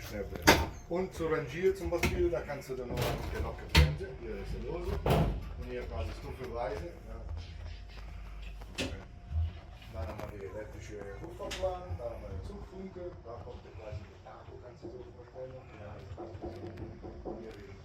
schnell bleiben. Und zu Rangier zum Beispiel, da kannst du dann noch eine Locke bremsen. Hier ist die Lose. Und hier quasi stufenweise. Ja. Dann haben wir die elektrische Rufverplan, dann haben wir den Zugfunke, da kommt quasi die Akku, kannst du dir so vorstellen. Ja, das ist